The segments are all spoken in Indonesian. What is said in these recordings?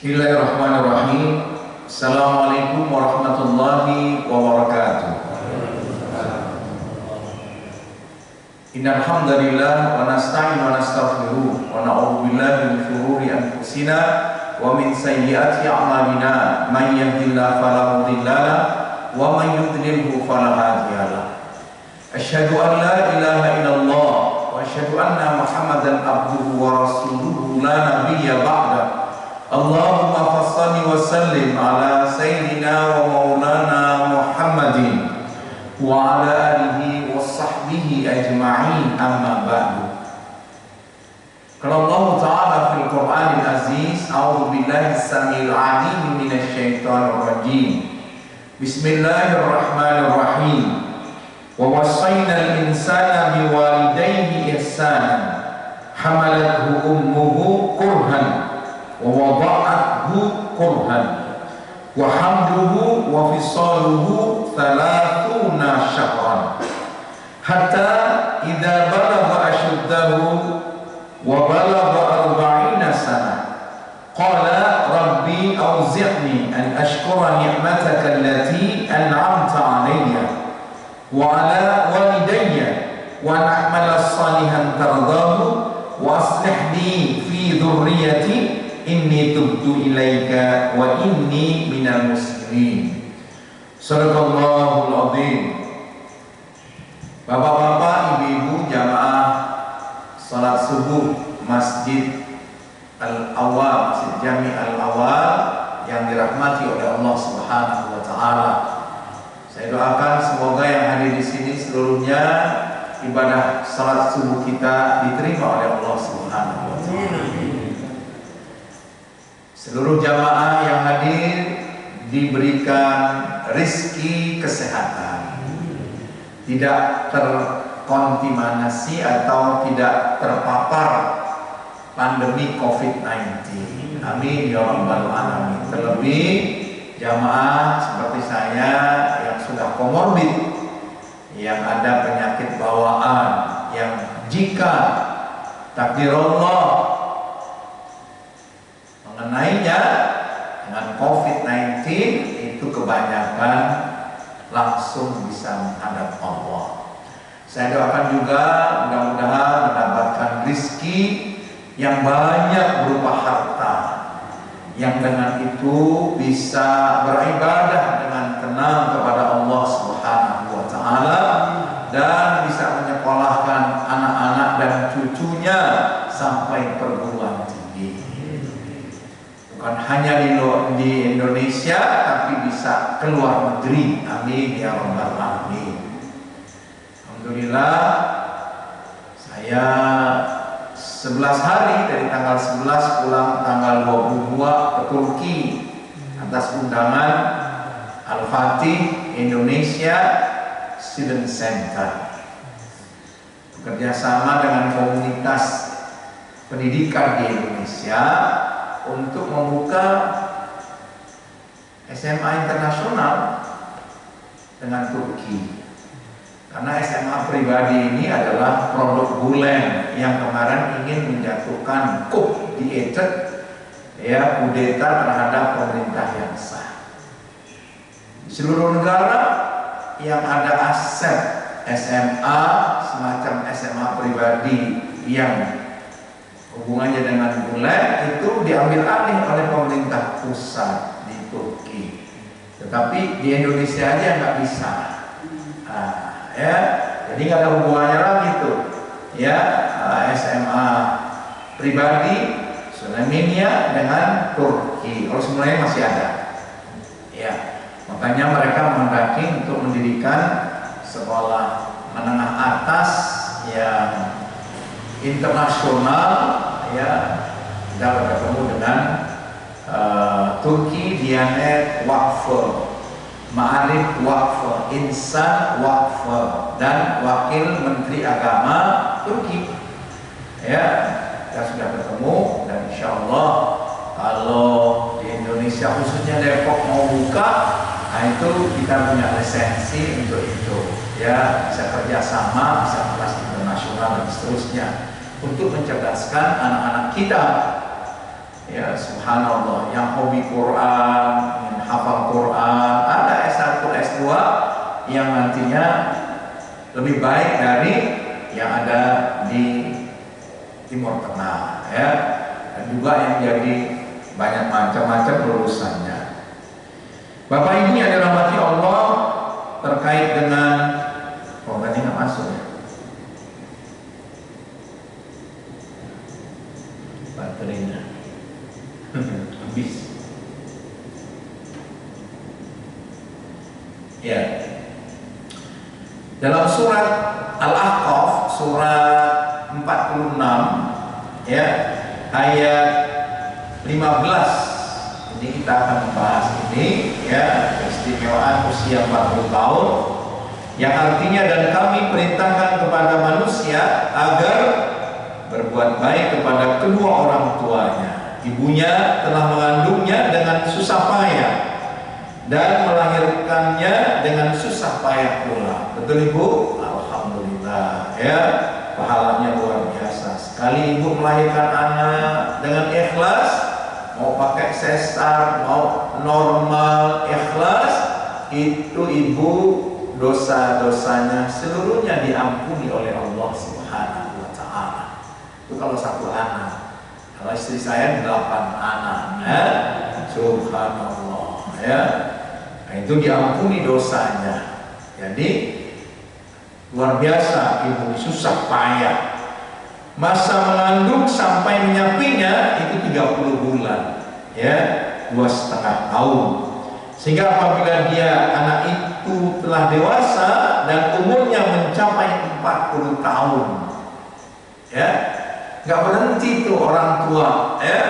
Bismillahirrahmanirrahim. Assalamualaikum warahmatullahi wabarakatuh. Innal hamdalillah wa nasta'inu wa nastaghfiruh wa na'udzu billahi min shururi anfusina wa min sayyiati a'malina. May yahdihillahu fala mudilla lahu wa may yudlilhu fala hadiya lahu. Asyhadu an la ilaha illallah wa asyhadu anna Muhammadan abduhu wa rasuluhu la nabiyya ba'da. Allahumma fassalli wa sallim ala sayyidina wa maulana Muhammadin wa ala alihi wa sahbihi ajma'in, amma ba'du. Qala Allah Ta'ala fil Qur'anil Aziz, a'udzu billahi as-sami'il 'alim minasy syaithanir rajim. Bismillahirrahmanirrahim. Wa wasaynal insana biwalidayhi ihsanan hamalathu ummuhu kurhan wa wada'athu kurhan wa hamluhu wa fisaluhu 30 syahran hatta idza balagha ashuddahu wa balagha 40 sana qala rabbi awzi'ni an ashkura ni'mataka allati an'amta 'alayya wa 'ala walidayya wa na'mala salihan tardahu wa aslih li fi dhurriyyati inni tubtu ilaika wa inni minal muslimin. Shadaqallahul azim. Bapak-bapak, ibu-ibu jamaah salat subuh Masjid Al-Awwal, Masjid Jami Al-Awwal yang dirahmati oleh Allah Subhanahu wa taala. Saya doakan semoga yang hadir di sini seluruhnya ibadah salat subuh kita diterima oleh Allah Subhanahu wa taala. Seluruh jamaah yang hadir diberikan rizki kesehatan, tidak terkontaminasi atau tidak terpapar pandemi COVID-19. Amin ya rabbal alamin. Terlebih jamaah seperti saya yang sudah komorbid, yang ada penyakit bawaan, yang jika takdir Allah mengenainya dengan COVID-19 itu kebanyakan langsung bisa menghadap Allah. Saya doakan juga mudah-mudahan mendapatkan rizki yang banyak berupa harta, yang dengan itu bisa beribadah dengan tenang kepada Allah Subhanahu wa taala dan bisa menyekolahkan anak-anak dan cucunya sampai perguruan tinggi. Bukan hanya di Indonesia, tapi bisa keluar negeri. Amin ya rabbal alamin. Alhamdulillah, saya 11 hari dari tanggal 11 pulang tanggal 22 ke Turki atas undangan Al-Fatih Indonesia Student Center, bekerja sama dengan komunitas pendidikan di Indonesia untuk membuka SMA internasional dengan Turki. Karena SMA pribadi ini adalah produk Gulen yang kemarin ingin menjatuhkan coup d'etat, ya, kudeta terhadap pemerintah yang sah. Di seluruh negara yang ada aset SMA semacam SMA pribadi yang hubungannya dengan Gulen itu diambil alih oleh pemerintah pusat di Turki, tetapi di Indonesia aja nggak bisa. Ya, jadi nggak ada hubungannya lagi tuh, ya, SMA pribadi Sulaimaniyah dengan Turki. Kalau semuanya masih ada, ya, makanya mereka mendaki untuk mendirikan sekolah menengah atas yang internasional, ya, dapat bertemu dengan Turki Diyanet Vakfı, Ma'arif Vakfı, Insan Vakfı, dan Wakil Menteri Agama Turki. Ya, kita sudah bertemu dan insya Allah kalau di Indonesia khususnya Depok mau buka, nah itu kita punya lisensi untuk itu. Ya, bisa kerjasama, bisa kelas internasional dan seterusnya untuk mencerdaskan anak-anak kita Ya, subhanallah, yang hobi Quran, yang hafal Quran, ada S1, S2 yang nantinya lebih baik dari yang ada di Timur Tengah, ya. Dan juga yang jadi banyak macam-macam lulusannya. Bapak Ibu yang dirahmati Allah, terkait dengan ini nggak masuk ya, baterainya habis. Ya, dalam surat Al-Ahqaf surat 46 ya ayat 15, ini kita akan membahas ini ya, keistimewaan usia 40 tahun, yang artinya dan kami perintahkan kepada manusia agar berbuat baik kepada kedua orang tuanya. Ibunya telah mengandungnya dengan susah payah dan melahirkannya dengan susah payah pula. Betul Ibu? Alhamdulillah ya, pahalanya luar biasa. Sekali ibu melahirkan anak dengan ikhlas, mau pakai sesar, mau normal, ikhlas, itu ibu dosa-dosanya seluruhnya diampuni oleh Allah Subhanahu wa Ta'ala. Itu kalau satu anak. Kalau istri saya 8 anak, ya. Subhanallah, ya. Nah, itu diampuni dosanya. Jadi luar biasa, ibu susah payah. Masa mengandung sampai menyapinya itu 30 bulan, ya, 2,5 tahun. Sehingga apabila dia anak itu telah dewasa dan umurnya mencapai 40 tahun, ya, nggak berhenti tuh orang tua, ya,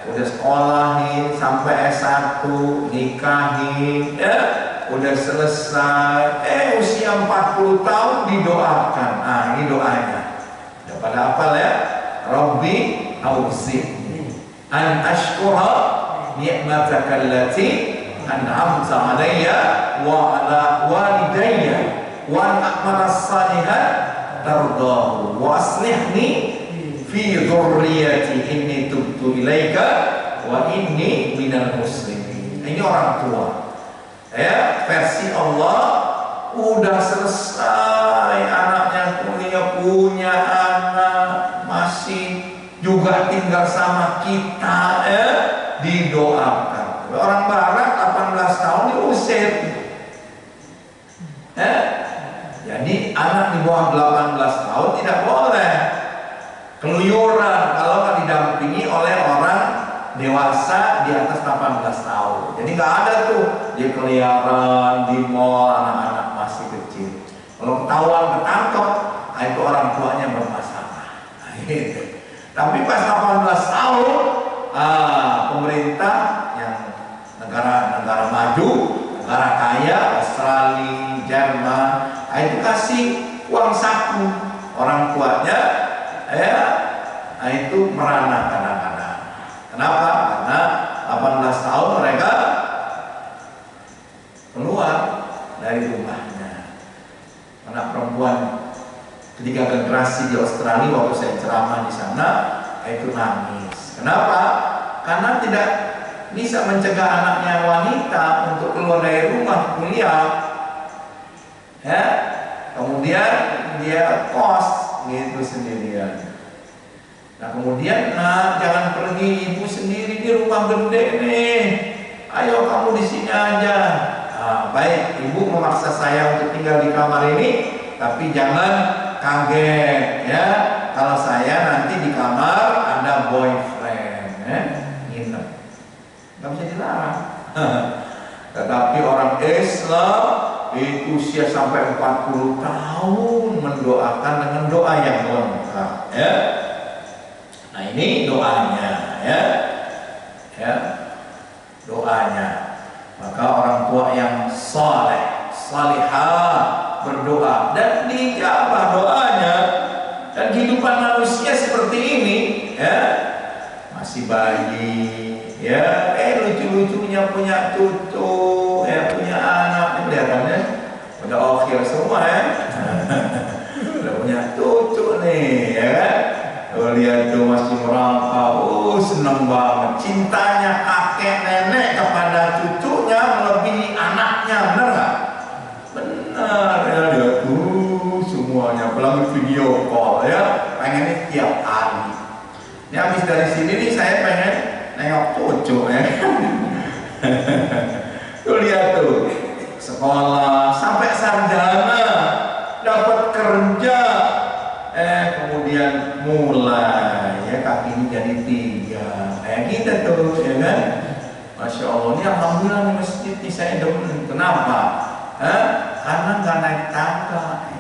udah sekolahin sampai S1, nikahin, ya, udah selesai, usia 40 tahun didoakan. Nah, ini doanya. Udah pada hafal ya? Rabbi auzi'ni an ashkura ni'mataka allati an'amta alayya wa ala walidayya wa an a'mala salihan tardahu wa aslihni fi dzurriyyati inni tubtu ilaika wa inni minal muslimin. Ini orang tua. Ya, versi Allah, udah selesai anaknya kuliah, punya anak, masih juga tinggal sama kita, didoakan. Orang barat 18 tahun diusir. Jadi anak di bawah 18 tahun tidak boleh keluyuran kalau nggak didampingi oleh orang dewasa di atas 18 tahun. Jadi nggak ada tuh dia keliaran di mall anak-anak masih kecil. Kalau ketahuan ketangkep, nah itu orang tuanya bermasalah. Nah, gitu. Tapi pas 18 tahun, pemerintah yang negara-negara maju, negara kaya, Australia, Jerman, nah itu kasih uang saku orang tuanya, nah itu merana kadang-kadang. Kenapa? Karena 18 tahun mereka keluar dari rumahnya. Anak perempuan ketiga generasi di Australia waktu saya ceramah di sana, itu nangis. Kenapa? Karena tidak bisa mencegah anaknya wanita untuk keluar dari rumah kuliah. Ya, kemudian dia kos gitu sendirian. Nah kemudian, jangan pergi, ibu sendiri di rumah gede nih. Ayo kamu di sini aja. Baik, ibu memaksa saya untuk tinggal di kamar ini, tapi jangan kaget ya. Kalau saya nanti di kamar ada boyfriend, nginep, nggak bisa dilarang. Tetapi orang Islam itu usia sampai 40 tahun mendoakan dengan doa yang lengkap, ya. Nah ini doanya, ya, doanya. Maka orang tua yang saleh, salihah berdoa dan dijabah doanya. Dan kehidupan manusia seperti ini, ya, masih bayi, ya, lucu-lucunya punya cucu, ya, punya anak, kelihatannya udah okhir semua, ya. Udah punya cucu nih, ya kan? lihat tuh masih merangkak, seneng banget. Cintanya kakek nenek kepada cucunya melebihi anaknya, bener nggak? Benar ya, dia tuh semuanya, apalagi video call ya, pengennya tiap hari. Ini habis dari sini nih saya pengen nengok cucu ya. Tuh lihat tuh, sekolah sampai sarjana, dapat kerja, kemudian mulai ya kakinya jadi 3, kayak kita tuh ya kan. Masya Allah, ini alhamdulillah nih masjid ini saya demen. Kenapa? Karena nggak naik tangga.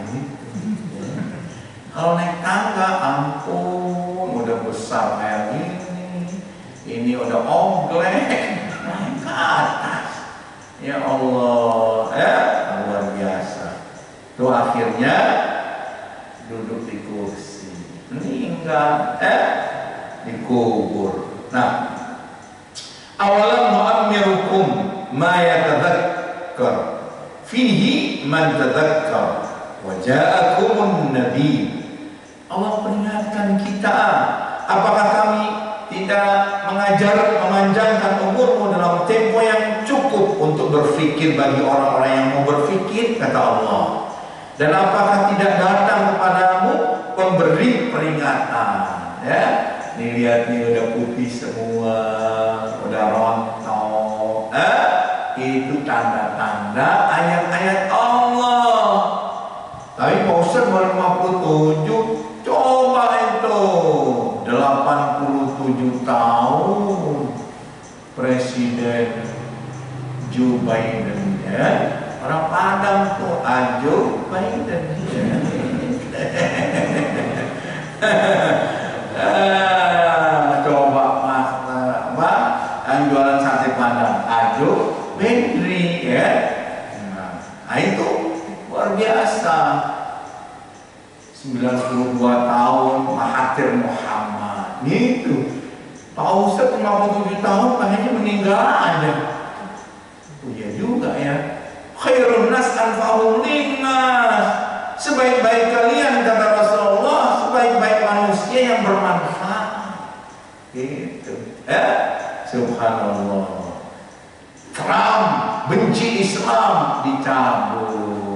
Kalau naik tangga, ampun, udah besar kayak ini udah oglek, naik ke atas. Ya Allah, luar biasa. Tuh akhirnya duduk di kursi, meninggal, dikubur. Nah, awalan mu'ammirukum ma yatadzakkar fihi man tadzakkar wa ja'akumun nabi. Allah peringatkan kita, apakah kami tidak memanjangkan umurmu dalam tempo yang cukup untuk berfikir bagi orang-orang yang mau berfikir, kata Allah. Dan apakah tidak datang kepadamu pemberi peringatan? Ya, nih lihat nih udah putih semua, udah rontok. Itu tanda-tanda ayat-ayat Allah. Tapi Pak Ustaz baru 57. Coba itu 87 tahun Presiden Joe Biden ya. Orang Padang tuh Joe Biden ya. Coba mas yang jualan sate Padang Joe Biden ya. Nah itu luar biasa. 92 tahun Mahathir Muhammad gitu. Pak Ustaz 57 tahun pengennya meninggal aja. Oh iya juga ya. Khairun nas anfa'uhum linnas. Sebaik-baik kalian, kata Rasulullah, sebaik-baik manusia yang bermanfaat. Gitu. Subhanallah. Trump benci Islam, dicabut.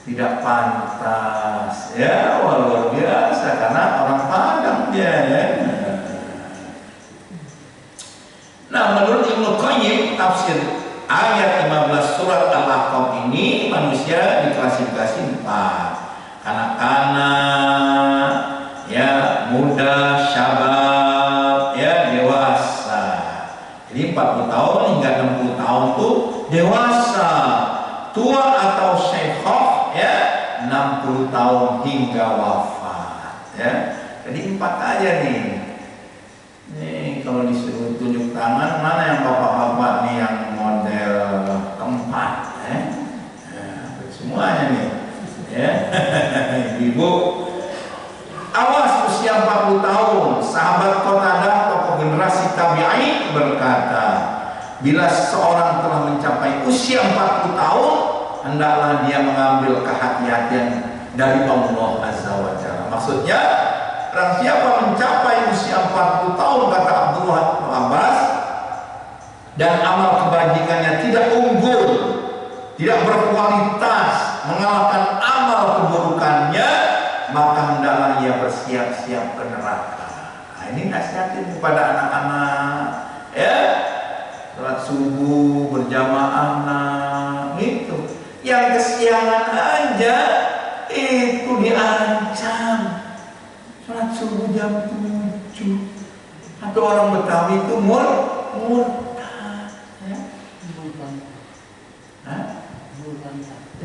Tidak pantas ya, luar biasa karena orang Padang dia ya. Nah, menurut Ibnu Qayyim tafsir ayat 15 surat Al-Ahqaf ini manusia diklasifikasi 4. Kanak-kanak, ya, muda, syabab, ya, dewasa. Jadi 40 tahun hingga 60 tahun tuh dewasa. Tua atau syekhah, ya, 60 tahun hingga wafat, ya. Jadi 4 aja nih. Nih kalau disuruh tunjuk tangan, mana yang bapak-bapak nih yang model keempat, ya? Nah, semuanya nih, ya. Ibu, awas usia 40 tahun. Sahabat Qatadah, tokoh generasi tabi'in berkata, bila seorang telah mencapai usia 40 tahun, hendaklah dia mengambil kehati-hatian dari Allah Azza wa Jalla. Maksudnya, orang siapa mencapai usia 40 tahun, kata Abdullah bin Abbas, dan amal kebajikannya tidak unggul, tidak berkualitas, mengalahkan amal keburukannya, maka hendaklah ia bersiap-siap ke neraka. Nah, ini nasihatin kepada anak-anak, ya. Salat subuh berjamaah, gitu. Yang kesiangan aja itu diancam. Salat subuh jam 7. Atau orang Betawi itu murtad, ya.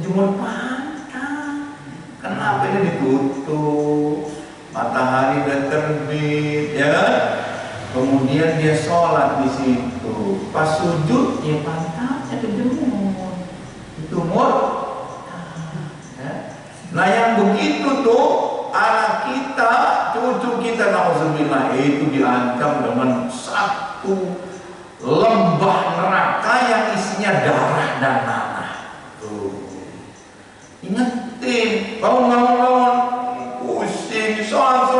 Jemur pantat. Kenapa ini ditutup? Matahari udah terbit, ya kan? Kemudian dia sholat di situ. Pas sujud, ya pantatnya kejemur. Itu ya. Nah yang begitu tuh anak kita, cucu kita, na'udzubillah, itu diancam dengan satu lembah neraka yang isinya darah dan nanah. Tuh. Ingetin, bangun, pusing, sholat.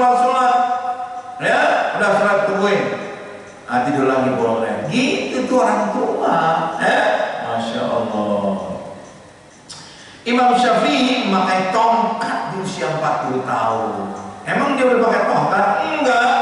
mencolek. Gitu tuh orang tua. Masya Allah. Imam Syafi'i memakai tongkat di usia 40 tahun. Emang dia udah pakai tongkat? Enggak.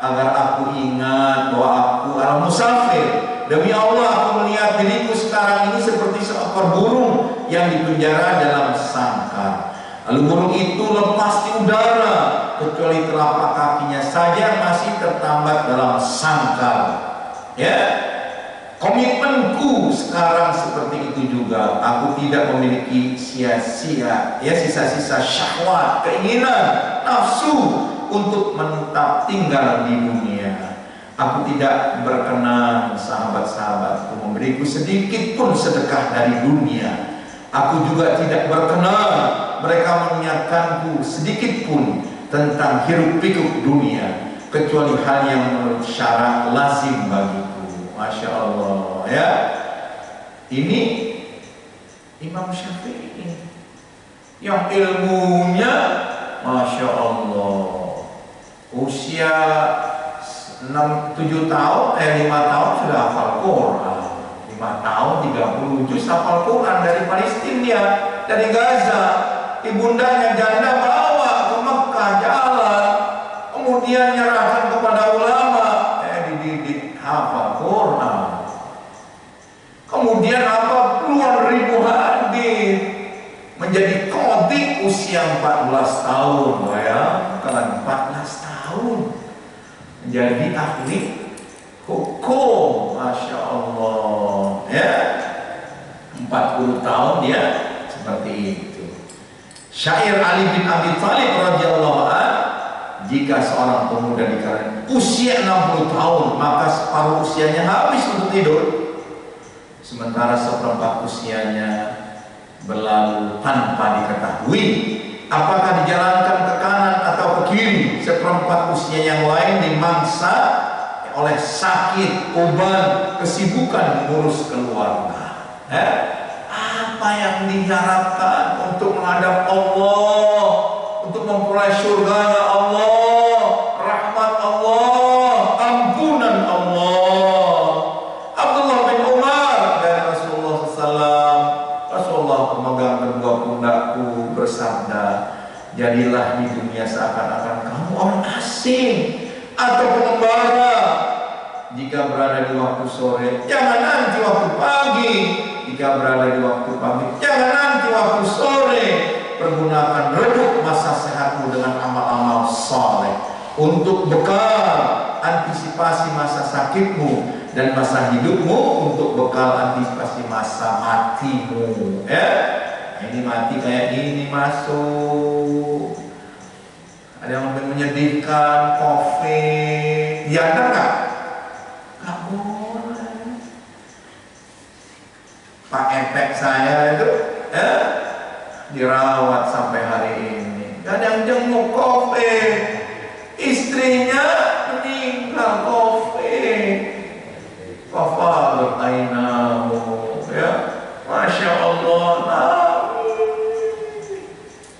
Agar aku ingat bahwa aku al-musafir. Demi Allah aku melihat diriku sekarang ini seperti seekor burung yang dipenjara dalam sangkar. Lalu burung itu lepas di udara, kecuali telapak kakinya saja masih tertambat dalam sangkar. Ya, komitmenku sekarang seperti itu juga. Aku tidak memiliki sia-sia, ya, sisa-sisa syahwat, keinginan, nafsu untuk menetap tinggal di dunia. Aku tidak berkenan sahabat-sahabatku memberiku sedikit pun sedekah dari dunia. Aku juga tidak berkenan mereka mengingatkanku sedikit pun tentang hiruk pikuk dunia, kecuali hal yang menurut syarat lazim bagiku. Masya Allah, ya. Ini Imam Syafi'i yang ilmunya Masya Allah, usia 7 tahun, 5 tahun sudah hafal Quran. 5 tahun 30 juz hafal Quran dari Palestina dia, dari Gaza. Ibundanya janda bawa ke Mekah jalan, kemudian nyerahkan kepada ulama, dididik hafal Quran. Kemudian apa, puluhan ribu hadis, menjadi qadhi usia 14 tahun, ya, kan 14 tahun menjadi ahli hukum. Masya Allah, ya. 40 tahun dia seperti itu. Syair Ali bin Abi Thalib radhiyallahu an, jika seorang pemuda dikarenakan usia 60 tahun maka separuh usianya habis untuk tidur, sementara seperempat usianya berlalu tanpa diketahui apakah dijalankan ke kanan atau ke kiri. Seperempat usia yang lain dimangsa oleh sakit, uban, kesibukan mengurus keluarga. Apa yang diharapkan untuk menghadap Allah, untuk memperoleh surganya Allah, rahmat Allah, ampunan Allah. Abdullah bin Umar dari Rasulullah SAW, Rasulullah pemegang kedua pundakku, bersabda, jadilah di dunia seakan-akan kamu orang asing atau pengembara. Jika berada di waktu sore, jangan nanti waktu pagi. Jika berada di waktu pagi, jangan nanti waktu sore. Pergunakan rebut masa sehatmu dengan amal-amal saleh untuk bekal antisipasi masa sakitmu, dan masa hidupmu untuk bekal antisipasi masa matimu. Ya, ini mati kayak gini masuk. Ada yang lebih menyedihkan, COVID. Diantar nggak? Nggak boleh. Pak Epek saya itu dirawat sampai hari ini. Gak ada yang jenguk COVID. Istrinya meninggal COVID. Fafadat ainahu, ya. Masya Allah.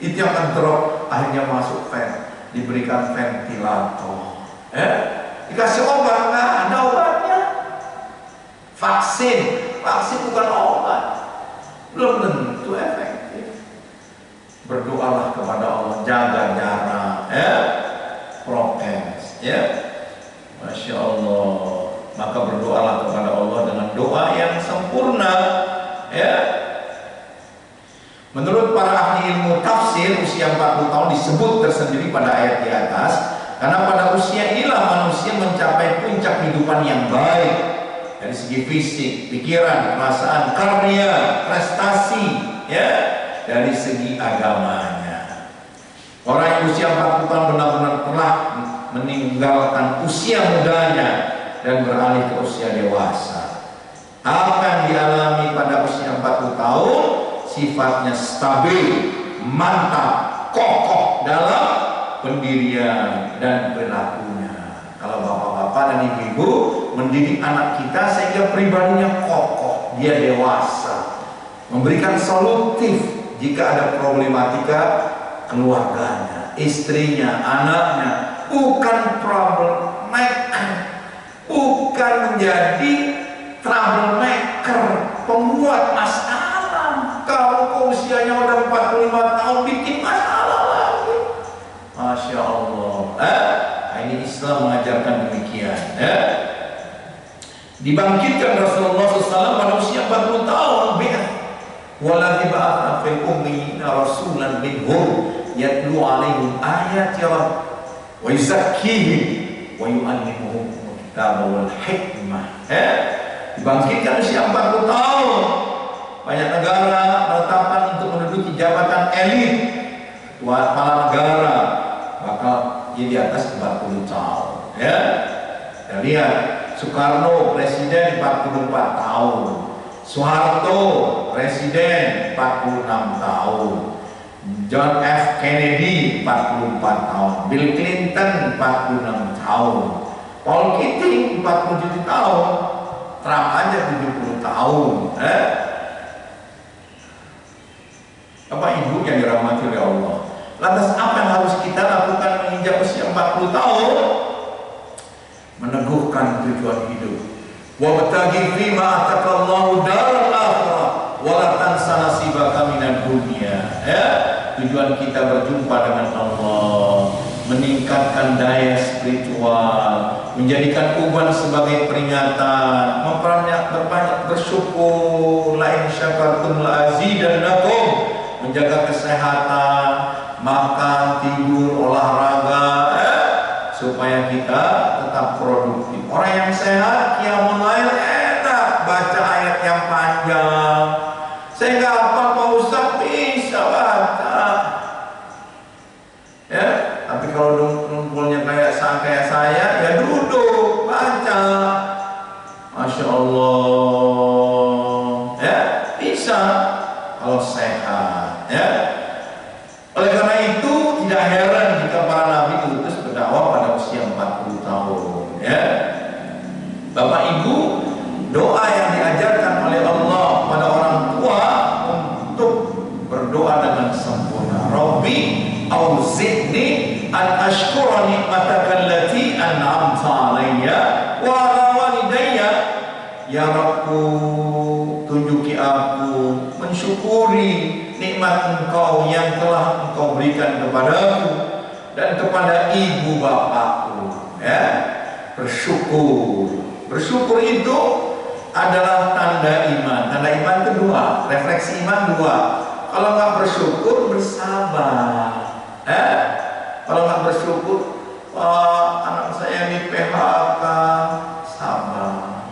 Itu yang akan drop, akhirnya masuk fan, diberikan ventilator, dikasih obat, nggak ada obatnya. Vaksin bukan obat, belum tentu efektif. Berdoalah kepada Allah, jaga jarak, prokes, ya. Masya Allah. Maka berdoalah kepada Allah dengan doa yang sempurna, ya. Menurut para ahli ilmu tafsir, usia 40 tahun disebut tersendiri pada ayat di atas karena pada usia inilah manusia mencapai puncak kehidupan yang baik dari segi fisik, pikiran, perasaan, karya, prestasi, ya, dari segi agamanya. Orang yang usia 40 tahun benar-benar telah meninggalkan usia mudanya dan beralih ke usia dewasa. Apa yang dialami pada usia 40 tahun sifatnya stabil, mantap, kokoh dalam pendirian dan perilakunya. Kalau bapak-bapak dan ibu-ibu mendidik anak kita sehingga pribadinya kokoh, dia dewasa, memberikan solutif jika ada problematika keluarganya, istrinya, anaknya, bukan problem maker bukan menjadi troublemaker, pembuat masalah. Kalau usianya udah 45 tahun bikin masalah lagi. Masya Allah. Ini Islam mengajarkan demikian. Dibangkitkan Rasulullah SAW pada usia 40 tahun. Waladhi ba'atna fil ummiyina rasulan minhum yatlu alaihim ayati rabbihim wa yuzakkihim wa yu'allimuhum al-kitaba wal hikmah. Dibangkitkan usia 40 tahun. Banyak negara menetapkan untuk menduduki jabatan elit kepala negara maka dia di atas 40 tahun. Kita lihat Soekarno presiden 44 tahun, Soeharto presiden 46 tahun, John F. Kennedy 44 tahun, Bill Clinton 46 tahun, Paul Keating 47 tahun, Trump aja 70 tahun. Bapak Ibu yang dirahmati oleh Allah, lantas apa yang harus kita lakukan menginjak usia 40 tahun? Meneguhkan tujuan hidup. Wabtaghi fima ataqallahu daral akhirah wa la tansa nasibaka minad dunya. Tujuan kita berjumpa dengan Allah, meningkatkan daya spiritual, menjadikan uban sebagai peringatan, berbanyak bersyukur, la in syakartum la azidannakum, menjaga kesehatan, makan, tidur, olahraga, supaya kita tetap produktif. Orang yang sehat, qiyamul lail enak, baca ayat yang panjang. Saya nggak apa Pak Ustaz, bisa baca. Tapi kalau numpulnya kayak saya, ya duduk baca. Masya Allah, bisa kalau sehat. Oleh karena itu tidak heran jika para nabi diutus berdakwah pada usia 40 tahun. Bapak Ibu, doa yang diajarkan oleh Allah pada orang tua untuk berdoa dengan sempurna. Rabbi auzi'ni an ashkura ni'mataka allati an'amta alayya wa ala walidayya. Ya Rabbku, tunjuki aku mensyukuri nikmat Engkau yang telah Engkau berikan kepadaku dan kepada ibu bapakku. Bersyukur itu adalah tanda iman. Tanda iman kedua, refleksi iman dua. Kalau nggak bersyukur, bersabar. Kalau nggak bersyukur, anak saya di PHK, sabar.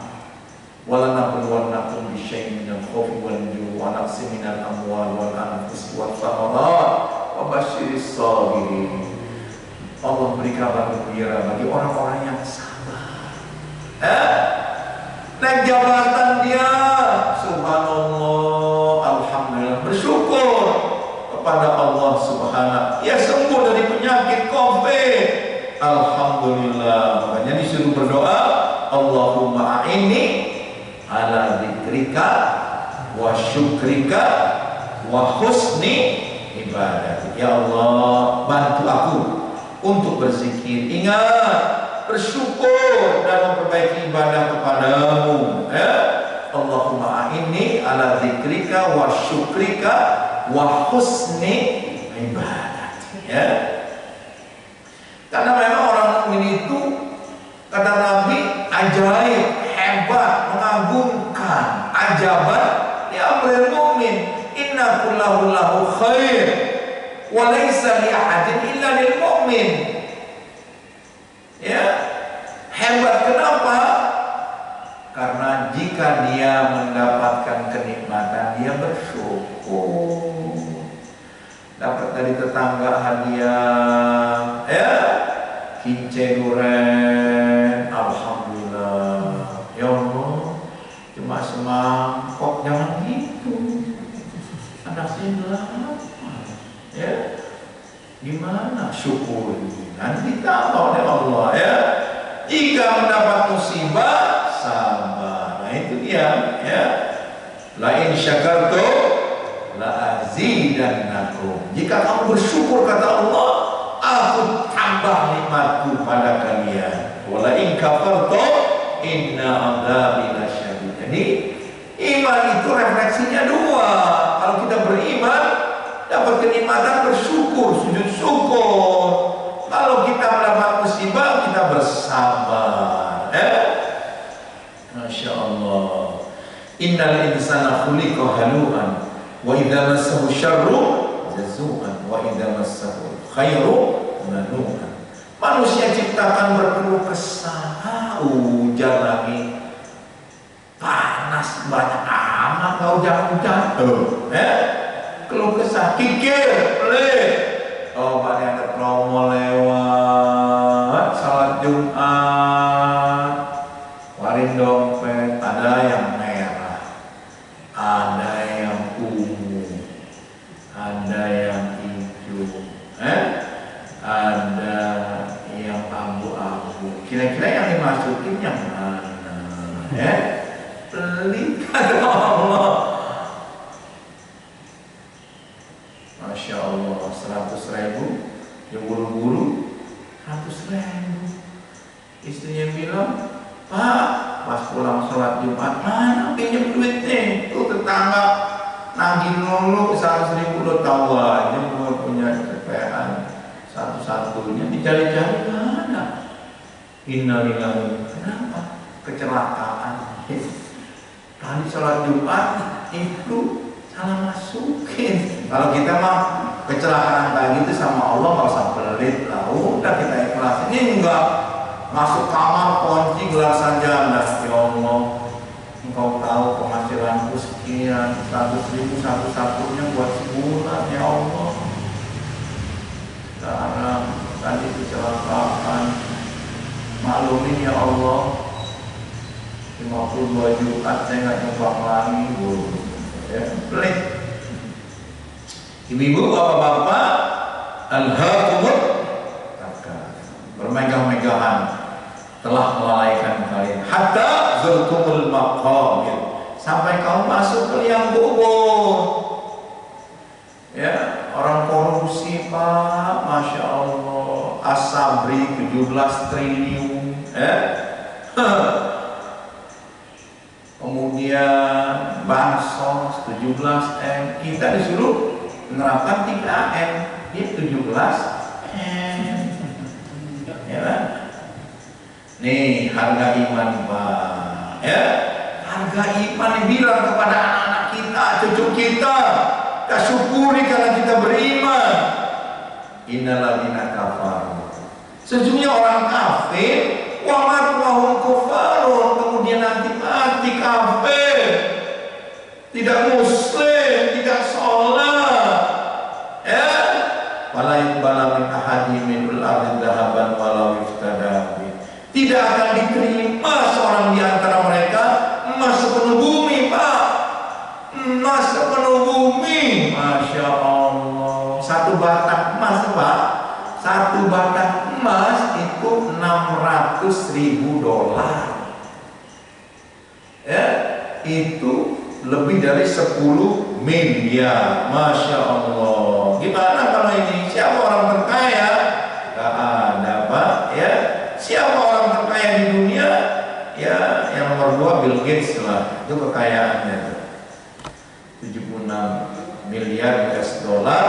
Walanabluwannakum bisyai'in minal khawfi wal ju'i wa naqsin minal amwali wal anfusi wath thamarat wa basyiris sabirin. Allah beri kabar gembira bagi orang-orang yang sabar. Naik jabatan dia, subhanallah, alhamdulillah, bersyukur kepada Allah subhanahu. Ya sembuh dari penyakit COVID, alhamdulillah. Makanya disuruh berdoa, Allahumma a'inni ala dzikrika wa syukrika wa husni ibadah. Ya Allah, bantu aku untuk berzikir, ingat, bersyukur dan memperbaiki ibadah kepadamu. Allahumma a'inni ala dzikrika wa syukrika wa husni ibadah. Karena memang orang mukmin itu, kata Nabi, ajaib, hebat, mengagumkan, ajaban li amril mu'min, inna kullahu lahu khair wa laysa li ahadin illa lil mu'min. Hebat kenapa? Karena jika dia mendapatkan kenikmatan, dia bersyukur. Dapat dari tetangga hadiah, kincir duren, alhamdulillah. Ya Allah, cuma semangkok, jangan gitu. Anak saya gimana syukur? Nanti ditambah oleh Allah. Jika mendapat musibah, sabar. Nah itu dia. La in syakartum la azidannakum. Jika kamu bersyukur, kata Allah, aku tambah nikmatku pada kalian. Wa la in kafartum inna adzabi lasyadid. Jadi iman itu refleksinya dua. Kalau kita beriman, dapat kenikmatan, bersyukur, sujud syukur. Kalau kita mendapat musibah, kita bersabar. Masya Allah. Innal insana khuliqa halu'an wa idza massahu syarru jazu'an wa idza massahu khairu manu'an. Manusia ciptakan berkeluh kesah. Hujan lagi, panas banyak amat, nggak hujan-hujan. Keluh kesah, kikir, pelit. Oh, banyak ada promo lewat, salat Jumat, warin dompet, ada yang merah, ada yang ungu, ada yang hijau, ada yang abu-abu. Kira-kira yang dimasukin yang mana? Pelit kata Allah. Masya Allah, 100.000, ya buru-buru 100.000. Istrinya bilang, Pak, pas pulang sholat Jumat, mana pinjam duit nih? Tuh tetangga nagih dulu 100.000, lo tahu aja gue punya CPN satu-satunya, dicari-cari mana? Innalillahi. Kenapa? Kecelakaan. Tadi sholat Jumat itu salah masukin. Kalau kita mah kecelakaan kayak gitu sama Allah nggak usah pelit lah, udah kita ikhlas. Ini enggak, masuk kamar kunci gelar sarjana. Ya Allah, Engkau tahu penghasilanku sekian, 100.000 satu-satunya buat sebulan. Ya Allah, sekarang tadi kecelakaan, maklumin ya Allah, 52 Jumat saya nggak nyumbang lagi, ya, pelit. Ibu-ibu, bapak-bapak, alhaakumut takatsur, bermegah-megahan telah melalaikan kalian, hatta zurtumul maqabir, sampai kamu masuk ke liang kubur. Ya, orang korupsi Pak, Masya Allah, As-Sabri 17 triliun, kemudian bansos 17 M, kita disuruh menerapkan 3M, dia 17 M, ya kan? Nih harga iman Pak, ya, harga iman bilang kepada anak-anak kita, cucu kita, kita syukuri karena kita beriman. Innalladzina kafaru, sesungguhnya orang kafir, wa marwahum kufarun, kemudian nanti mati kafir, tidak muslim, tidak sholat, ya, wala yuqbalu min ahadin minul ardi dhahaban walau iftada, tidak akan diterima seorang di antara mereka emas sepenuh bumi Pak, emas sepenuh bumi. Masya Allah, satu batang emas Pak, satu batang emas itu $600.000, ya, itu lebih dari 10 miliar. Masya Allah. Gimana kalau ini? Siapa orang terkaya? Gak ada Pak, ya. Siapa orang terkaya di dunia? Ya, yang nomor 2 Bill Gates lah, itu kekayaannya 76 miliar US dollar,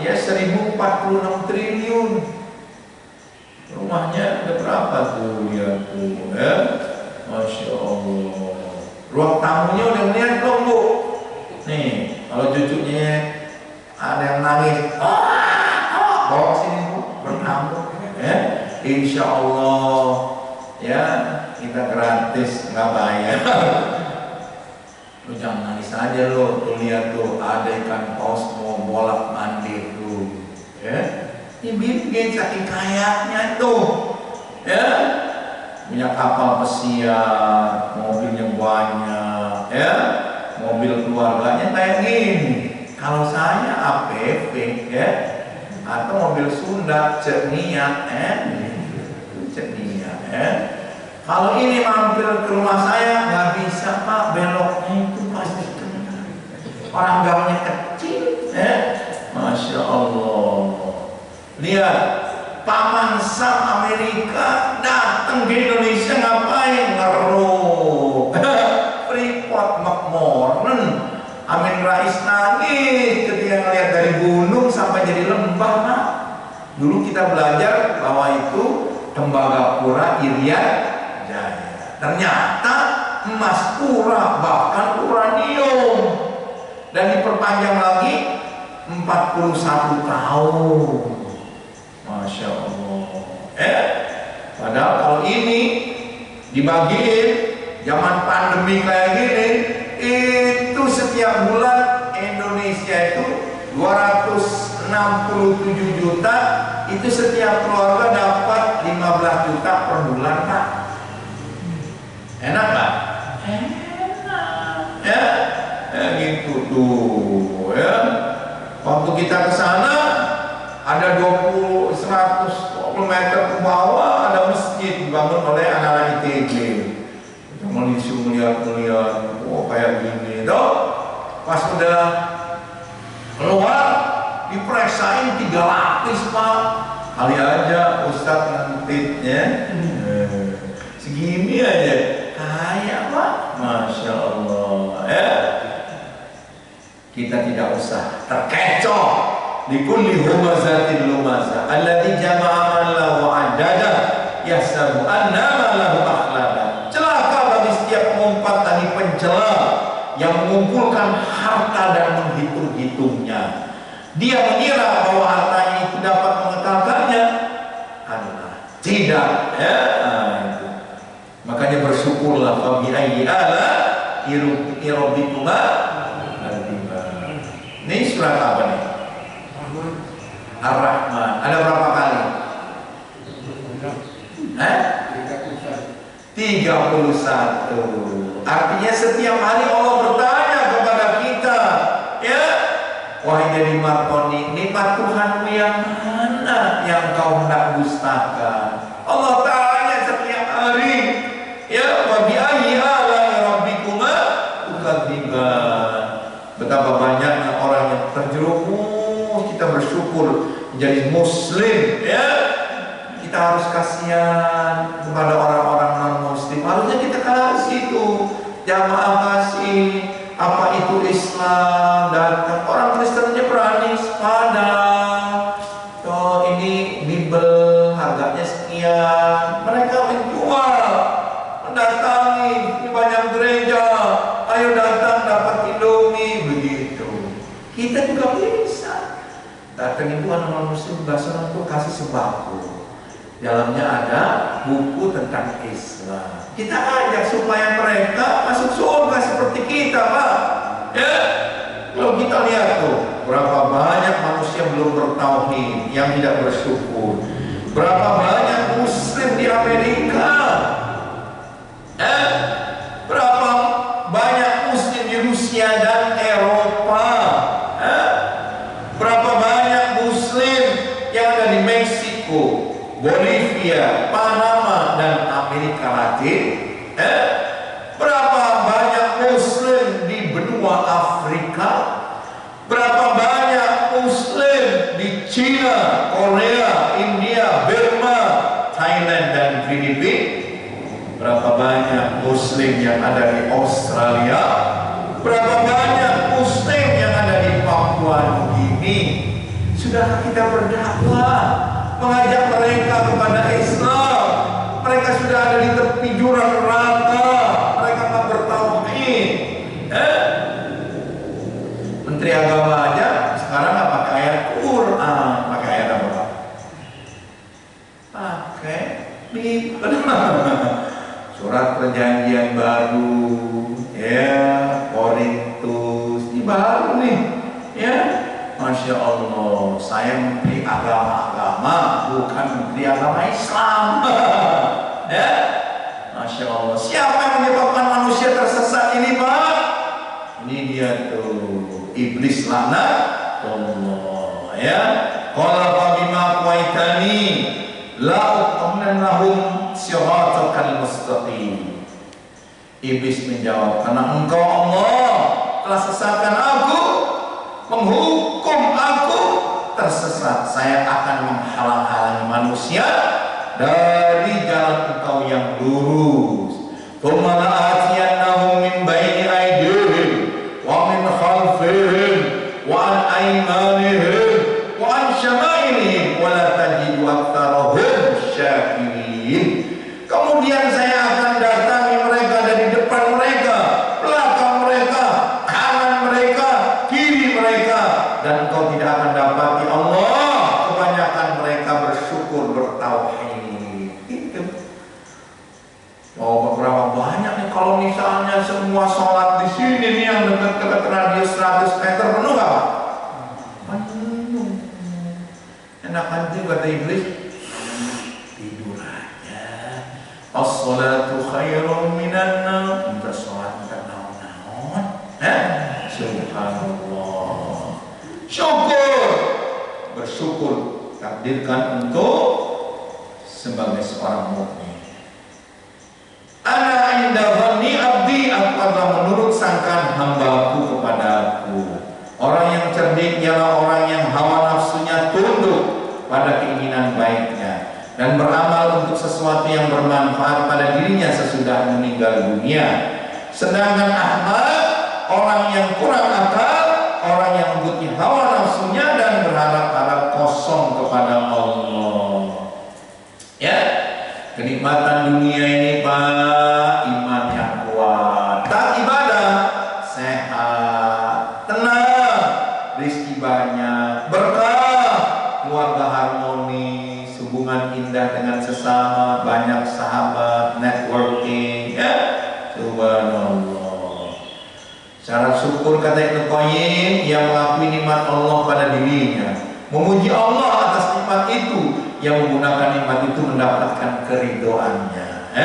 ya 1046 triliun. Rumahnya ada berapa tuh, ya tuh, ya. Masya Allah. Ruang tamunya udah melihat belum Bu? Nih, kalau cucunya ada yang nangis, bawa sini Bu, bertamu, ya. Insya Allah, ya, kita gratis, nggak bayar. Lu jangan nangis aja lo, tuh lihat tuh, ada ikan paus mau bolak mandir tuh, ya. Ini bikin saking kayanya tuh, ya, punya kapal pesiar, mobilnya banyak, ya, mobil keluarganya kayak gini. Kalau saya APV, ya, atau mobil Sunda, Cernia, Cernia, Kalau ini mampir ke rumah saya nggak bisa Pak, beloknya itu pasti kena. Orang gaulnya kecil, Masya Allah. Lihat, Paman Sam Amerika datang ke Indonesia ngapain? sampai jadi lembah, Pak. Dulu kita belajar bahwa itu Tembagapura Irian Jaya. Ternyata emas pura, bahkan uranium. Dan diperpanjang lagi 41 tahun. Masya Allah. Padahal kalau ini dibagiin zaman pandemi kayak gini, itu setiap bulan Indonesia itu 267 juta, itu setiap keluarga dapat 15 juta per bulan, Pak. Enak, Pak? Enak. Ya, gitu tuh, ya. Waktu kita ke sana ada 120 meter ke bawah ada masjid dibangun oleh anak-anak ITB. Kita disuruh melihat-melihat, oh kayak gini, toh. Pas udah keluar diperiksain 3 lapis, Pak. Kali aja Ustadz ngantit, ya. Segini aja, kayak Pak, Masya Allah, ya. Kita tidak usah terkecoh. Likulli humazatin lumazah alladzi jama'a malahu wa 'addada yahsabu anna malahu akhlada. Celaka bagi setiap pengumpat tadi pencela yang mengumpulkan harta dan menghitung-hitungnya. Dia mengira bahwa hartanya itu dapat mengekalkannya, karena tidak, ya. Itu. Makanya bersyukurlah bagi ayyi ala rabbikuma. Ini surat apa nih? Ar-Rahman. Ada berapa kali? 31. Artinya setiap hari Allah bertanya kepada kita, ya, wahai dari Markoni, nikmat Tuhanmu yang mana yang kau hendak dustakan? Allah tanya setiap hari, ya, wa bi ayyi ala'i rabbikuma tukadziban. Betapa banyaknya orang yang terjerumus. Kita bersyukur menjadi muslim, ya. Kita harus kasihan kepada orang-orang non-muslim. Harusnya kita kasih itu jamaah kasih. Apa itu Islam datang, orang Kristennya berani pada, oh ini Bible harganya sekian, mereka menjual, mendatangi di banyak gereja, ayo datang dapat Indomie, begitu. Kita juga bisa datang itu anak muslim bahasa itu kasih sembako, dalamnya ada buku tentang Islam. Kita ajak supaya mereka masuk surga seperti kita, Pak. Ya, kalau kita lihat tuh berapa banyak manusia belum bertauhid yang tidak bersyukur, berapa banyak muslim di Amerika, berapa banyak muslim di Rusia dan Eropa, berapa banyak muslim yang ada di Meksiko, Bolivia, Panama, dan Amerika Latin. Berapa banyak muslim di benua Afrika, berapa banyak muslim di China, Korea, India, Burma, Thailand, dan Filipina. Berapa banyak muslim yang ada di Australia, berapa banyak muslim yang ada di Papua Nugini. Sudah kita berdakwah, mengajak mereka kepada Islam. Mereka sudah ada di tepi jurang neraka, mereka tak bertauhid. Menteri Agama aja sekarang nggak pakai ayat Quran, pakai ayat apa? Pakai Bible. Surat Perjanjian Baru, ya, Korintus, ini baru nih, ya. Masya Allah, saya menteri agama-agama, bukan menteri agama Islam. Ya, Masya Allah. Siapa yang menyebabkan manusia tersesat ini, Pak? Ini dia tuh, iblis laknat Allah. Ya, qala fa bima qaitani la uqamnan lahum siratal mustaqim. Iblis menjawab, karena engkau Allah telah sesatkan aku, menghukum aku tersesat, saya akan menghalang-halangi manusia dari jalan engkau yang lurus. Tsumma la'atiyannahum min baini aydihim wa min khalfihim wa an aymanihim wa semua sholat di sini nih yang dekat-dekat radius 100 meter penuh nggak Pak? Penuh. Enakan juga kata iblis, tidur aja. As-salatu khairum minan naum. Minta sholat minta naon-naon. Subhanallah. Syukur, bersyukur takdirkan untuk sebagai seorang mukmin. Ana inda dhanni abdi, aku adalah menurut sangkaan hambaku kepadaku. Orang yang cerdik ialah orang yang hawa nafsunya tunduk pada keinginan baiknya dan beramal untuk sesuatu yang bermanfaat pada dirinya sesudah meninggal dunia. Sedangkan ahmak, orang yang kurang akal, orang yang membutuhkan hawa nafsunya dan berharap-harap kosong kepada Allah. Ya, kenikmatan dunia ini Pak, iman yang kuat, tak ibadah, sehat, tenang, rezeki banyak, berkah, keluarga harmonis, hubungan indah dengan sesama, banyak sahabat, networking, ya, subhanallah. Syarat syukur kata Ibnu Qayyim yang mengakui nikmat Allah pada dirinya, memuji Allah atas nikmat itu, yang menggunakan nikmat itu mendapatkan keridhoannya.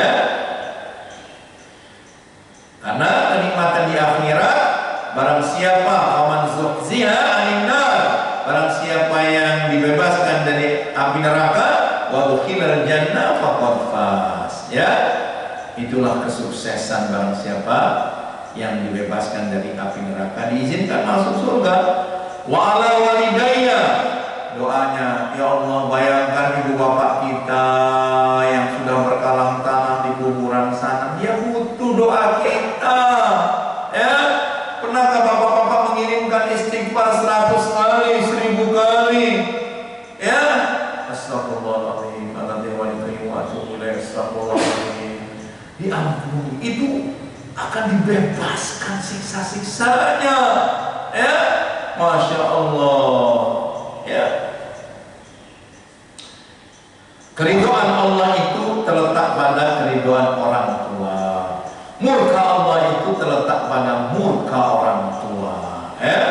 Karena kenikmatan di akhirat, barang siapa aman zuhziha 'anil nar, barang siapa yang dibebaskan dari api neraka, wa dukhilal jannah faqad faz. Ya, itulah kesuksesan barang siapa yang dibebaskan dari api neraka, diizinkan masuk surga. Wa ala walidayya, doanya, ya Allah bayangkan ibu bapak kita yang sudah berkalang tanah di kuburan sana, dia butuh doa kita. Ya, pernahkah bapak-bapak mengirimkan istighfar 100 kali, 1000 kali? Ya, astagfirullahaladzim, astagfirullahaladzim, diampuni, itu akan dibebaskan siksa-siksanya. Ya, masya Allah. Ya, keridhaan Allah itu terletak pada keridhaan orang tua. Murka Allah itu terletak pada murka orang tua. Ya,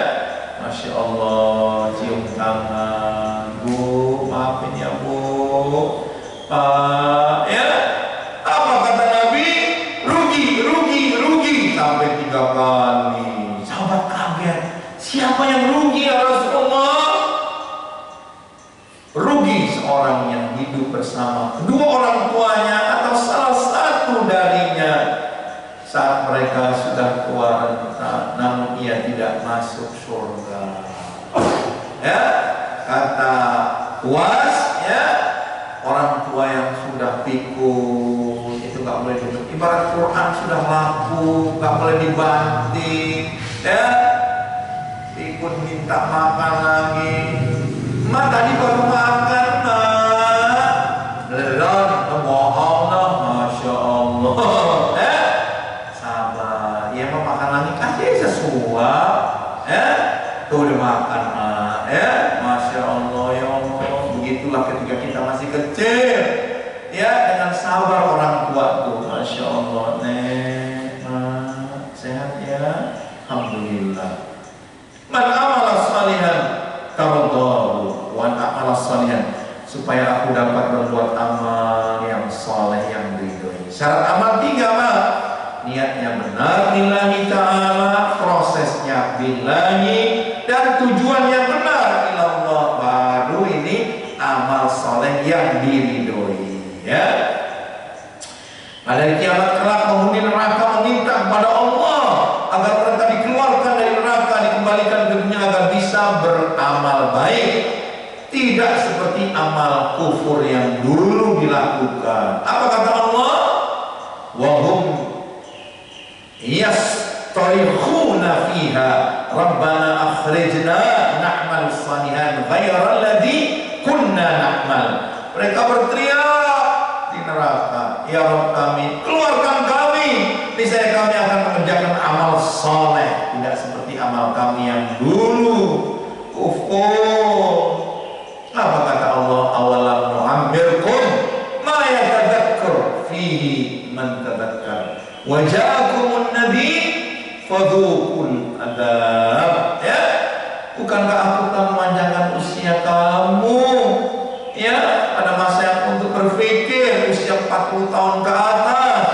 masya Allah, cium tangan, Bu, maafin ya Bu, Pak. Ya, apa kata Nabi? Rugi sampai 3 kali. Sahabat kaget, siapa yang rugi ya Rasulullah? Rugi seorang yang hidup bersama kedua orang tuanya atau salah satu darinya saat mereka sudah tua renta, namun ia tidak masuk surga. Ya, kata Uwas, ya, orang tua yang sudah pikun itu nggak boleh duduk. Ibarat Quran sudah laku, nggak boleh dibanting. Ya, pikun minta makan lagi. Mak tadi baru makan, Mak. Belum, bohong loh, masya Allah. Sabar. Ya mau makan lagi, kasih sesuap. Tuh udah makan, Mak. Masya Allah, ya Allah. Begitulah ketika kita masih kecil. Ya, dengan sabar orang tua tuh, masya Allah. Nek, Mak, sehat ya? Alhamdulillah. Man amala salihan taraddahu wa amala salihan, supaya aku dapat berbuat amal yang soleh yang diridhoi. Syarat amal 3 Mak. Niatnya benar lillahi ta'ala, prosesnya billahi, dan tujuannya benar ilallah, baru ini amal soleh yang diridhoi. Ya, pada hari kiamat kelak penghuni neraka meminta kepada Allah agar mereka dikeluarkan dari neraka, dikembalikan ke dunia agar bisa beramal baik, tidak seperti amal kufur yang dulu dilakukan. Apa kata Allah? Wahum yastarikhuna fiha rabbana akhrijna na'mal salihan ghairal ladzi kunna na'mal. Mereka berteriak di neraka, ya Rabb kami, keluarkan kami, niscaya kami akan mengerjakan amal soleh, tidak seperti amal kami yang dulu kufur. Apa kata Allah? Awalam nu'ammirkum ma yatadzakkar fihi man tadzakkar wa ja'akumun nabi fadhuqul adzab. Ya, bukankah aku telah memanjangkan usia kamu ya pada masa yang untuk berpikir usia 40 tahun ke atas.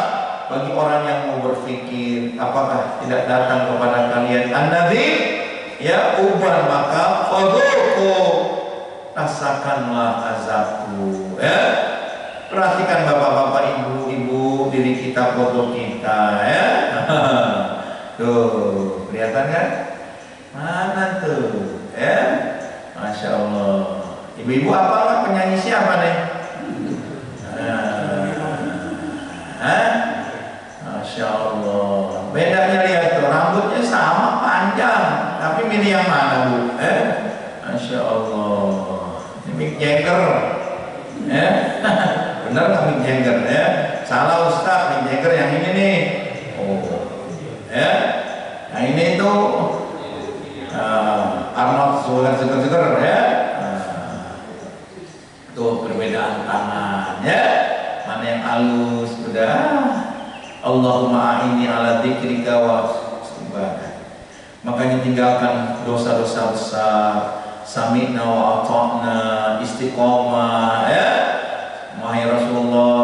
Bagi orang yang mau berpikir, apakah tidak datang kepada kalian an-nadhir ya uban, maka fadhuqu, rasakanlah azabku. Ya, perhatikan bapak-bapak, ibu-ibu, diri kita, foto kita ya. Tuh, kelihatan kan? Mana tuh? Ya, Masya Allah. Ibu-ibu apa nggak penyanyi siapa nih? Masya Allah. Bedanya lihat tuh, rambutnya sama panjang, tapi milih yang mana bu? Masya Allah. Ini Mick Jagger, bener nggak Mick Jagger ya? Salah Ustaz, Mick Jagger yang ini nih. Oh, ya. Nah ini tuh Arnold Schwarzenegger ya. Tuh perbedaan tangan ya. Mana yang halus udah. Allahumma a'inni ala dzikrika wa syukrika. Makanya tinggalkan dosa-dosa besar. Sami'na wa ata'na, istiqomah ya. Wahai Rasulullah,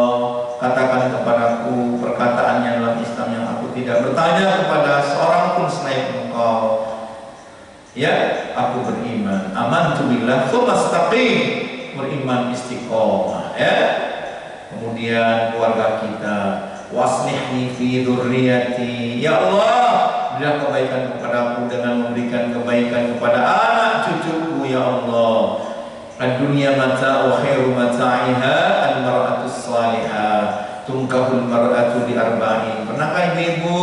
katakan kepadaku perkataan yang dalam Islam yang aku tidak bertanya kepada seorang pun selain engkau. Ya, aku beriman. Amantu billah tsumma istaqim. Beriman istiqomah ya. Kemudian keluarga kita, waslihni fi dzurriyyati. Ya Allah, berilah kebaikan kepadaku dengan memberikan kebaikan kepada anak cucuku ya Allah. Ad-dunya mata'u khairu mata'iha al-mar'atu salihah. Tungkahul mar'atu bi arba'in. Pernahkah ibu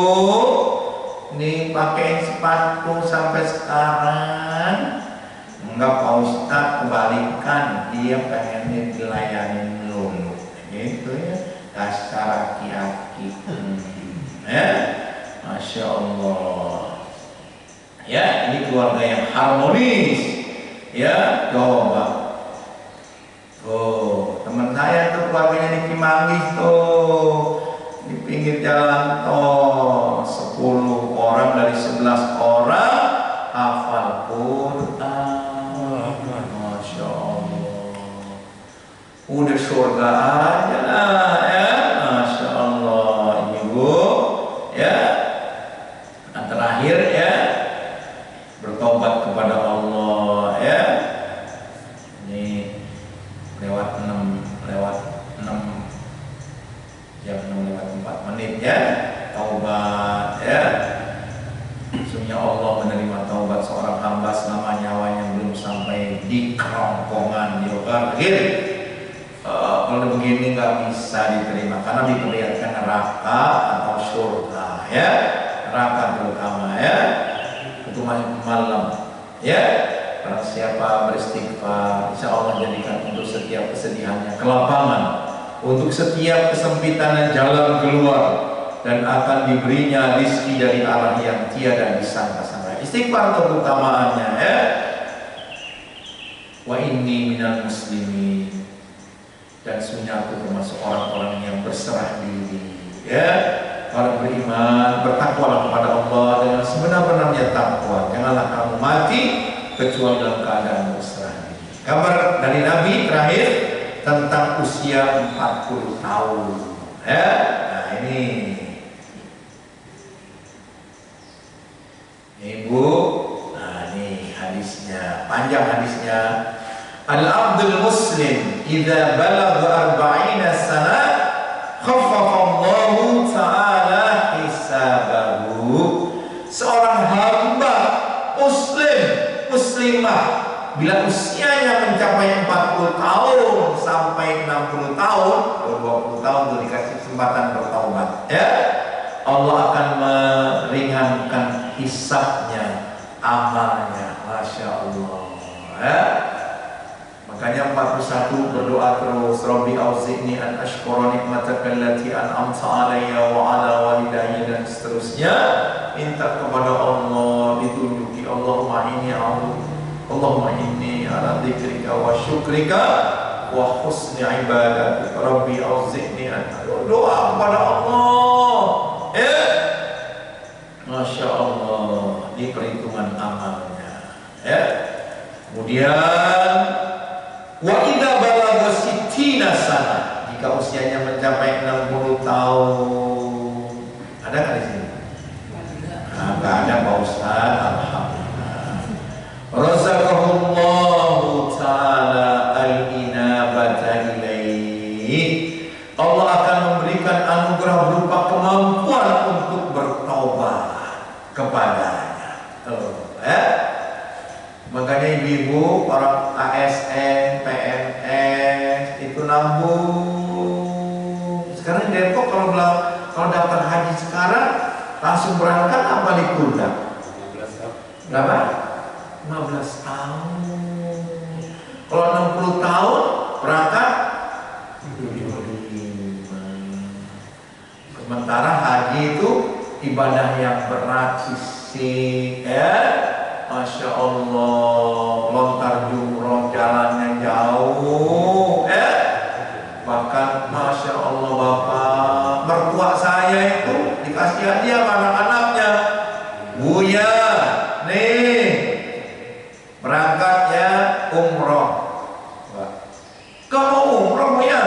nih pakai sepatu sampai sekarang? Enggak, Pak Ustaz, kebalikan, dia pengen dilayanin dulu. Gitu ya, dasar aki-aki. Ya, Masya Allah. Ya, ini keluarga yang harmonis. Ya, coba. Oh, teman saya tuh keluarganya di Cimanggis tuh, di pinggir jalan tol. 10 orang dari 11 orang hafal Quran. Masya Allah. Udah surga aja lah ya. Masya Allah, ibu ya. Yang terakhir ya, bertobat kepada Allah ya. Ini lewat 6 jam 6 lewat 4 menit ya. Taubat ya. Sesungguhnya Allah menerima taubat seorang hamba selama nyawanya belum sampai di kerongkongan di akhir. Kalau begini nggak bisa diterima karena diperlihatkan neraka atau surga ya. Neraka terutama ya. Itu malam ya. Karena siapa beristighfar, insya Allah jadikan untuk setiap kesedihannya kelapangan, untuk setiap kesempitan jalan keluar, dan akan diberinya rizki dari arah yang tiada disangka-sangka. Istighfar keutamaannya ya. Wa inni minal muslimin, dan sunyaku termasuk orang-orang yang berserah diri ya. Orang beriman, bertakwalah kepada Allah dengan sebenar-benarnya takwa. Janganlah kamu mati kecuali dalam keadaan berserah diri. Kabar dari Nabi terakhir tentang usia 40 tahun ya. Nah ini ibu, nah ini hadisnya, panjang hadisnya. Al-abdul muslim idza balagha 40 sana khaffafa Allahu ta'ala hisabahu. Seorang hamba muslim, muslimah bila usianya mencapai 40 tahun sampai 60 tahun atau 20 tahun itu dikasih kesempatan bertaubat ya, Allah akan meringankan hisabnya, amalnya. Masya Allah ya. Makanya 41 berdoa terus, Rabbi auzi'ni an ashkura nikmataka allati an'amta alayya wa ala walidayya, dan seterusnya. Minta kepada Allah ditunjuki, Allahumma inni ala dzikrika wa syukrika wa husni ibadatika. Rabbi auzi'ni an, doa kepada Allah ya. Masya Allah, ini perhitungan amalnya. Ya. Kemudian wa idza balagha sittina sana, jika usianya mencapai 60 tahun. Ada kan di sini? Nah, enggak ada Pak Ustaz, alhamdulillah. Razaqahullahu ta'ala al-inabata ilaihi. Allah akan memberikan anugerah berupa kemampuan untuk bertobat kepadanya. Makanya ibu-ibu, orang ASN, PNS itu nabung. Sekarang di Depok kalau daftar haji sekarang langsung berangkat apa dikurang? Berapa? 15 tahun. Kalau 60 tahun berangkat 75. Sementara haji itu ibadah yang berat, fisik, ya. Masya Allah, lontar jumroh jalannya jauh, ya. Bahkan Masya Allah Bapak, mertua saya itu dikasih hadiah sama anak-anaknya. Buya, nih berangkat ya umroh. Kamu umroh Buya?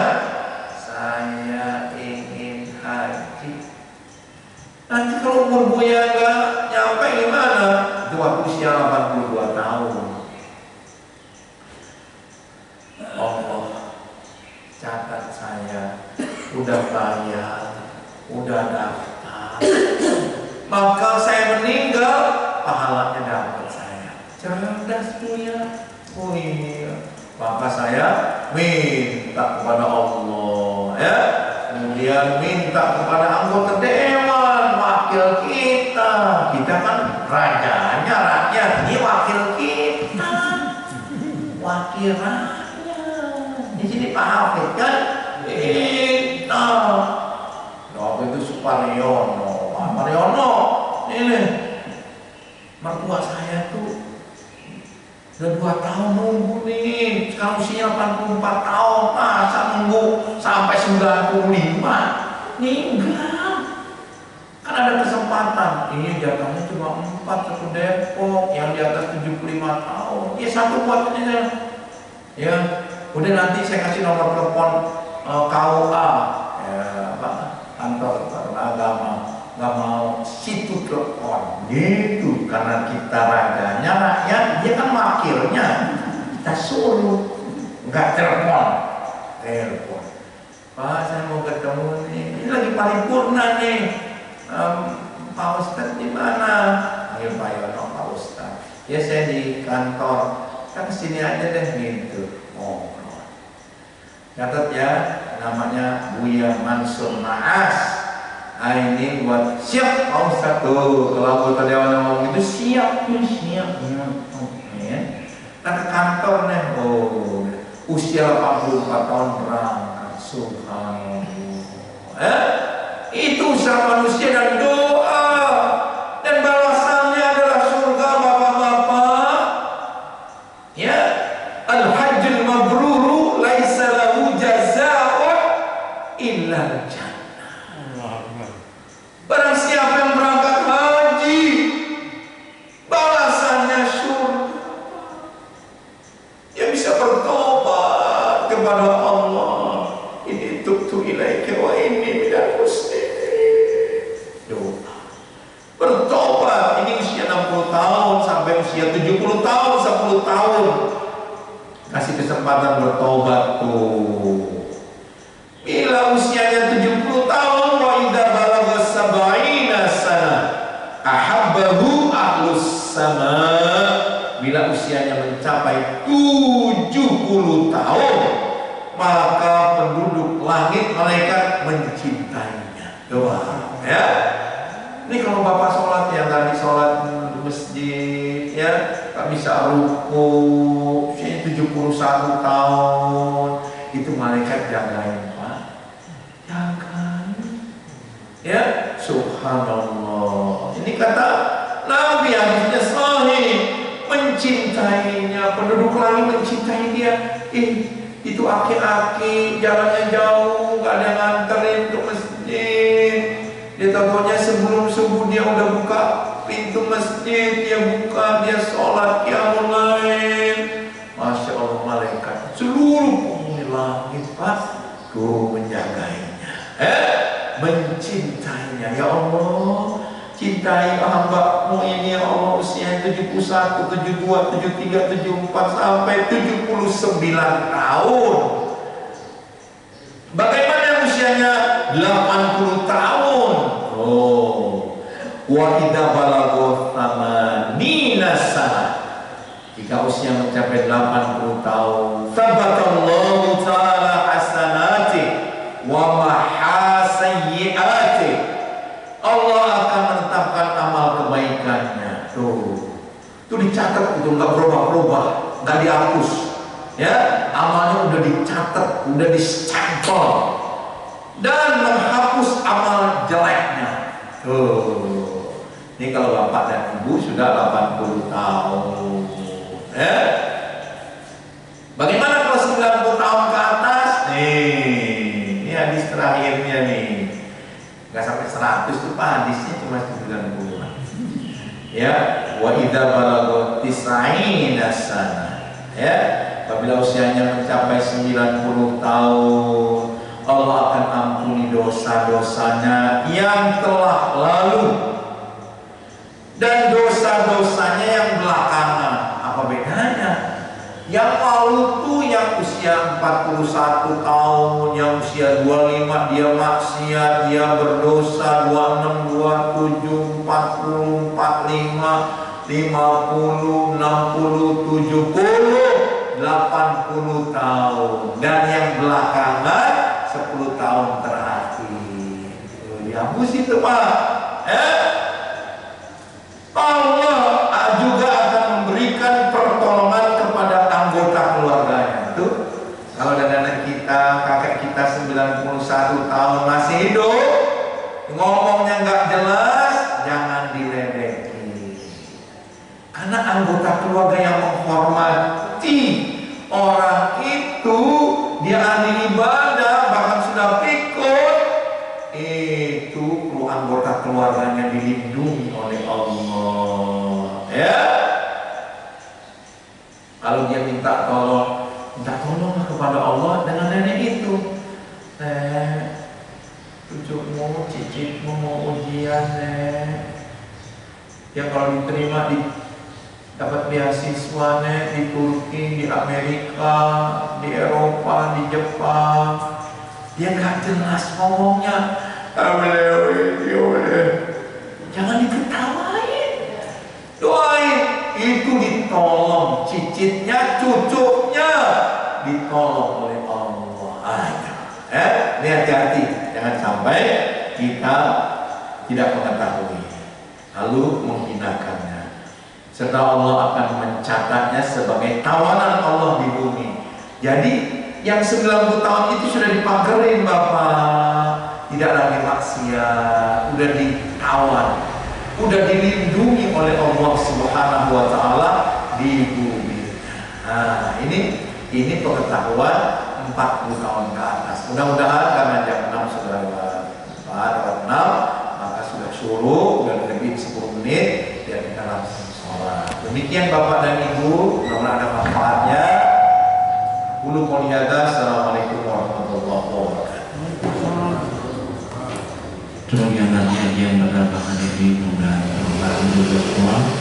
Saya ingin haji. Nanti kalau umur Buya nggak nyampe gimana? Itu waktu usia 82 tahun. Allah catat saya, udah bayar, udah daftar. Maka saya meninggal, pahalanya dapat saya. Cerdas Buya. Oh iya. Maka saya minta kepada Allah, ya. Kemudian minta kepada anggota dewan, wakil kita. Kita kan rajanya rakyat, ini wakil kita, wakil rakyat. Di sini Pak Hafid kan kita. Waktu itu Suparyono, Pak Mariono, ini mertua saya tuh udah 2 tahun nunggu nih. Sekarang usianya 84 tahun, masa nunggu sampai 95? Enggak. Kan ada kesempatan. Ini jatahnya cuma 4 satu Depok, yang di atas 75 tahun. Ya satu buat aja. Ya, udah nanti saya kasih nomor telepon KUA, ya, Pak, kantor agama. Nggak mau situ telepon gitu, karena kita rajanya rakyat, dia kan wakilnya, kita suruh nggak telepon. Pak, saya mau ketemu nih, ini lagi paripurna nih, Pak Ustadz di mana? Ayo Pak Yono, Pak Ustadz. Ya saya di kantor, kan sini aja deh gitu. Oh, catat ya, namanya Buya Mansur Naas. Nah ini buat siap Pak Ustadz tuh, kalau anggota dewan ngomong itu siap, siap, ya. Kan ke kantor nih, oh usia 84 tahun berangkat, subhanallah. Itu usaha manusia dan doa, dan balasannya adalah surga bapak-bapak. Ya, al-hajjul mabruru laisa lahu jazaa'un illa jannah. Barang siapa yang berangkat haji, balasannya surga. Dia bisa bertobat kepada Allah. Ini tubtu ilaika wa inni minal muslimin. Doa. Bertobat. Ini usia 60 tahun sampai usia 70 tahun, 10 tahun. Kasih kesempatan bertobat tuh. Bila usianya 70 tahun, wa idza balagha sab'ina sana ahabbahu ahlus sama. Bila usianya mencapai 70 tahun, maka penduduk langit malaikat mencintainya. Doa, ya. Ini kalau Bapak sholat yang tadi sholat di masjid, ya, tak bisa ruku, usianya 71 tahun, itu malaikat jagain. Ya, subhanallah. Ini kata Nabi, hadisnya sahih, mencintainya, penduduk langit mencintai dia. Itu aki-aki, jalannya jauh, gak ada yang nganterin ke masjid. Dia tahunya sebelum subuh dia dia udah buka pintu masjid, dia buka, dia sholat qiyamul lail. Masya Allah, malaikat seluruh penghuni langit Pak turun menjaganya, mencintainya. Ya Allah, cintai hamba-Mu ini ya Allah, usia 71, 72, 73, 74 sampai 79 tahun. Bagaimana usianya 80 tahun? Oh, wa idza balagha thamanina sanah, jika usia mencapai 80 tahun, tabatallahu ta'ala hasanati wa mahasayyiati, Allah akan menetapkan amal kebaikannya. Tuh dicatat, itu nggak berubah-ubah, nggak dihapus. Ya, amalnya udah dicatat, udah distempel, dan menghapus amal jeleknya. Tuh, ini kalau bapak dan ibu sudah 80 tahun. Bagaimana kalau 90 tahun ke atas? Ini hadis terakhirnya nih. Nggak sampai 100 tuh Pak, hadisnya cuma 90-an. Ya, wa idza balagha tis'ina sanah. Ya, apabila usianya mencapai 90 tahun, Allah akan ampuni dosa-dosanya yang telah lalu dan dosa-dosanya yang belakangan. Apa bedanya? Yang lalu tuh yang usia 41 tahun, yang usia 25 dia maksiat, dia berdosa, 26, 27, 40, 45, 50, 60, 70, 80 tahun, dan yang belakangan 10 tahun terakhir. Dihapus itu Pak. Allah juga akan memberikan pertolongan kepada anggota keluarganya. Tuh, kalau nenek kita, kakek kita 91 tahun masih hidup, ngomongnya nggak jelas, jangan diledeki. Karena anggota keluarga yang menghormati orang itu, dia ahli ibadah, bahkan sudah pikun, itu anggota keluarganya dilindungi oleh Allah. Ya, kalau dia minta tolong kepada Allah dengan nenek itu. Cucumu, cicitmu mau ujian, ya kalau diterima dapat beasiswa di Turki, di Amerika, di Eropa, di Jepang, dia nggak jelas ngomongnya. Jangan diketawain, doain, itu ditolong, cicitnya, cucunya ditolong oleh Allah. Ini hati-hati, jangan sampai kita tidak mengetahui lalu menghinakannya, serta Allah akan mencatatnya sebagai tawanan Allah di bumi. Jadi yang 90 tahun itu sudah dipagerin Bapak, tidak lagi maksiat, udah ditawan, udah dilindungi oleh Allah Subhanahu wa Ta'ala di bumi. Nah, ini pengetahuan 40 tahun ke atas. Mudah-mudahan karena jam 6 sudah lewat 6, maka sudah suruh, udah lebih 10 menit, biar kita langsung sholat. Demikian Bapak dan Ibu, mudah-mudahan ada manfaatnya. Assalamualaikum warahmatullahi wabarakatuh. Demikian kajian pada pagi ini, mudah-mudahan bermanfaat untuk semua,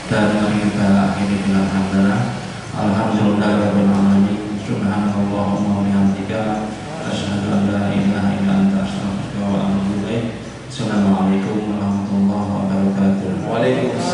dan mari kita akhiri dengan hamdalah. Alhamdulillahirabbil alamin. Subhanallahumma wa bihamdika, asyhadu an la ilaha illa anta, astaghfiruka wa atubu ilaik. Assalamualaikum warahmatullahi wabarakatuh. Waalaikumsalam.